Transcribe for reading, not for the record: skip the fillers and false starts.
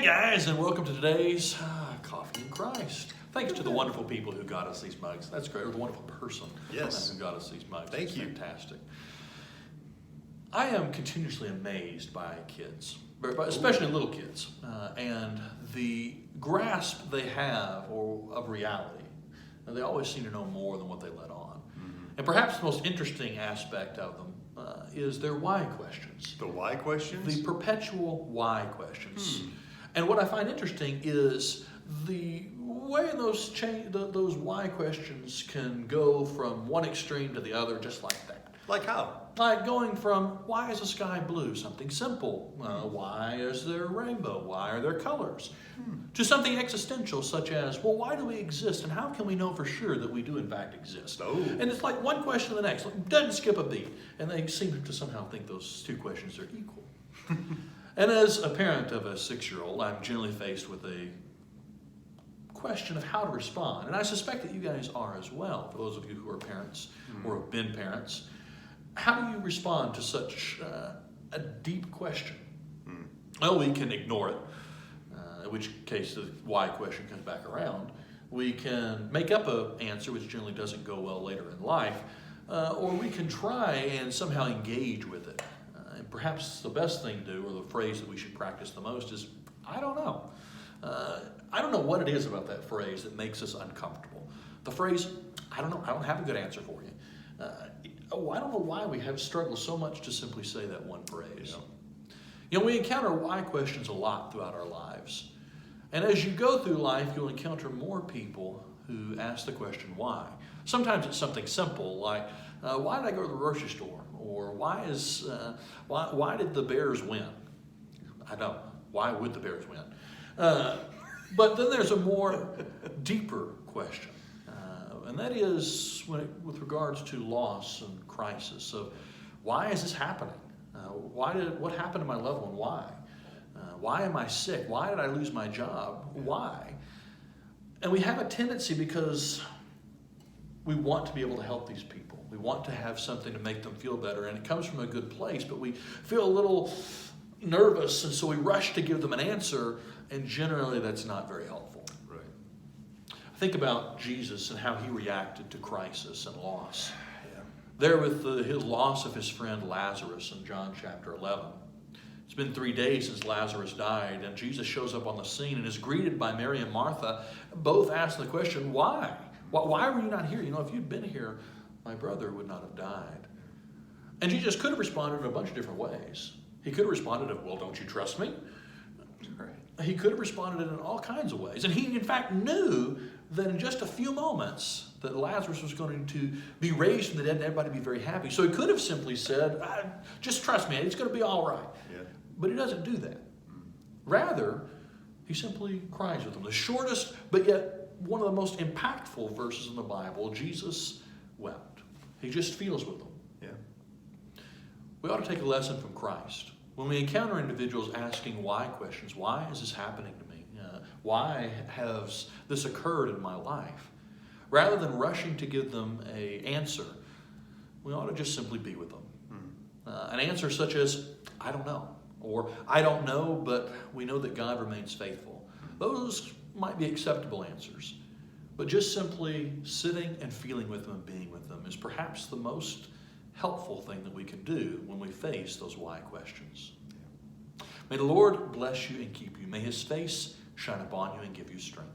guys, and welcome to today's Coffee in Christ. Thanks to the wonderful people who got us these mugs. That's great. Or the wonderful person who got us these mugs. Thank you. Fantastic. I am continuously amazed by kids, especially little kids, and the grasp they have of reality. They always seem to know more than what they let on. And perhaps the most interesting aspect of them is their why questions. The why questions? The perpetual why questions. And what I find interesting is the way those why questions can go from one extreme to the other just like that. Like how? Like going from, why is the sky blue? Something simple. Why is there a rainbow? Why are there colors? To something existential such as, well, why do we exist and how can we know for sure that we do in fact exist? And it's like one question to the next. It doesn't skip a beat. And they seem to somehow think those two questions are equal. And as a parent of a 6-year-old, I'm generally faced with a question of how to respond. And I suspect that you guys are as well, for those of you who are parents or have been parents. How do you respond to such a deep question? Well, we can ignore it, in which case the why question comes back around. We can make up an answer, which generally doesn't go well later in life, or we can try and somehow engage with it. And perhaps the best thing to do, or the phrase that we should practice the most is, I don't know. I don't know what it is about that phrase that makes us uncomfortable. The phrase, I don't know, I don't have a good answer for you. I don't know why we have struggled so much to simply say that one phrase. You know, we encounter why questions a lot throughout our lives. And as you go through life, you'll encounter more people who ask the question, why? Sometimes it's something simple, like, why did I go to the grocery store? Or why did the Bears win? I don't. Why would the Bears win? But then there's a more deeper question. And that is with regards to loss and crisis of why is this happening? What happened to my loved one? Why? Why am I sick? Why did I lose my job? Why? And we have a tendency, because we want to be able to help these people. We want to have something to make them feel better, and it comes from a good place, but we feel a little nervous, and so we rush to give them an answer, and generally that's not very helpful. Think about Jesus and how he reacted to crisis and loss. There with his loss of his friend Lazarus in John chapter 11. It's been 3 days since Lazarus died, and Jesus shows up on the scene and is greeted by Mary and Martha, both asking the question, why? Why were you not here? You know, if you'd been here, my brother would not have died. And Jesus could have responded in a bunch of different ways. He could have responded, well, don't you trust me? He could have responded in all kinds of ways. And he, in fact, knew that in just a few moments that Lazarus was going to be raised from the dead and everybody be very happy. So he could have simply said, just trust me, it's going to be all right. But he doesn't do that. Rather, he simply cries with them. The shortest, but yet one of the most impactful verses in the Bible, Jesus wept. He just feels with them. We ought to take a lesson from Christ. When we encounter individuals asking why questions, why is this happening to me? Why has this occurred in my life? Rather than rushing to give them an answer, we ought to just simply be with them. An answer such as, I don't know, or I don't know, but we know that God remains faithful. Those might be acceptable answers, but just simply sitting and feeling with them and being with them is perhaps the most helpful thing that we can do when we face those why questions. May the Lord bless you and keep you. May his face shine upon you and give you strength.